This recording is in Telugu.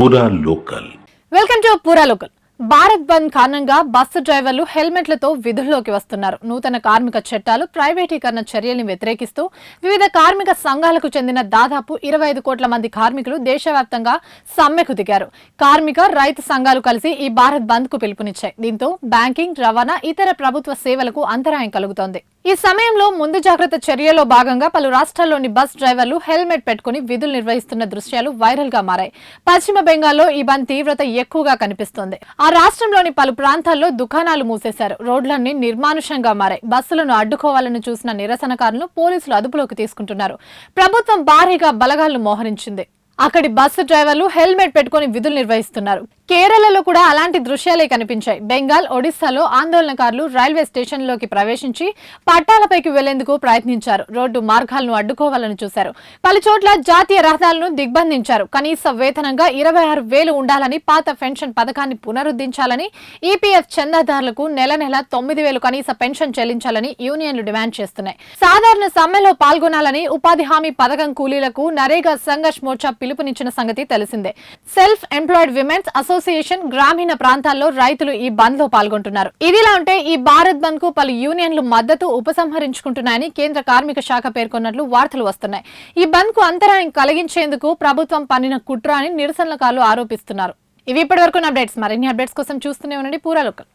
పూరా లోకల్. వెల్కమ్ టు పూరా లోకల్. భారత్ బంద్ కారణంగా బస్సు డ్రైవర్లు హెల్మెట్లతో విధుల్లోకి వస్తున్నారు. నూతన కార్మిక చట్టాలు, ప్రైవేటీకరణ చర్యల్ని వ్యతిరేకిస్తూ వివిధ కార్మిక సంఘాలకు చెందిన దాదాపు 25 కోట్ల మంది కార్మికులు దేశవ్యాప్తంగా సమ్మెకు దిగారు. కార్మిక, రైతు సంఘాలు కలిసి ఈ భారత్ బంద్ కు పిలుపునిచ్చాయి. దీంతో బ్యాంకింగ్, రవాణా, ఇతర ప్రభుత్వ సేవలకు అంతరాయం కలుగుతోంది. ఈ సమయంలో ముందు జాగ్రత్త చర్యలో భాగంగా పలు రాష్ట్రాల్లోని బస్ డ్రైవర్లు హెల్మెట్ పెట్టుకుని విధులు నిర్వహిస్తున్న దృశ్యాలు వైరల్ గా మారాయి. పశ్చిమ బెంగాల్లో ఈ బంద్ తీవ్రత ఎక్కువగా కనిపిస్తోంది. ఆ రాష్ట్రంలోని పలు ప్రాంతాల్లో దుకాణాలు మూసేశారు. రోడ్లన్నీ నిర్మానుష్యంగా మారాయి. బస్సులను అడ్డుకోవాలని చూసిన నిరసనకారులను పోలీసులు అదుపులోకి తీసుకుంటున్నారు. ప్రభుత్వం భారీగా బలగాలను మోహరించింది. అక్కడి బస్సు డ్రైవర్లు హెల్మెట్ పెట్టుకుని విధులు నిర్వహిస్తున్నారు. కేరళలో కూడా అలాంటి దృశ్యాలే కనిపించాయి. బెంగాల్, ఒడిశాలో ఆందోళనకారులు రైల్వే స్టేషన్లోకి ప్రవేశించి పట్టాలపైకి వెళ్లేందుకు ప్రయత్నించారు. రోడ్డు మార్గాలను అడ్డుకోవాలని చూశారు. పలు చోట్ల జాతీయ రహదారులను దిగ్బంధించారు. కనీస వేతనంగా 26,000 ఉండాలని, పాత పెన్షన్ పథకాన్ని పునరుద్ధరించాలని, ఈపీఎఫ్ చందాదారులకు నెల 9,000 కనీస పెన్షన్ చెల్లించాలని యూనియన్లు డిమాండ్ చేస్తున్నాయి. సాధారణ సమ్మెలో పాల్గొనాలని ఉపాధి హామీ పథకం కూలీలకు నరేగా సంఘర్ష్ మోర్చా పిలుపునిచ్చిన సంగతి తెలిసిందే. సెల్ఫ్ ఎంప్లాయిడ్ విమెన్స్ అసోసియేషన్, గ్రామీణ ప్రాంతాల్లో రైతులు ఈ బంద్ లో పాల్గొంటున్నారు. ఇదిలా ఉంటే ఈ భారత్ బంద్ కు పలు యూనియన్లు మద్దతు ఉపసంహరించుకుంటున్నాయని కేంద్ర కార్మిక శాఖ పేర్కొన్నట్లు వార్తలు వస్తున్నాయి. ఈ బంద్ కు అంతరాయం కలిగించేందుకు ప్రభుత్వం పన్నిన కుట్ర అని నిరసనకారులు ఆరోపిస్తున్నారు. ఇవి ఇప్పటివరకు అప్డేట్స్. మరిన్ని అప్డేట్స్ కోసం చూస్తూనే ఉండండి పూరా లోకల్.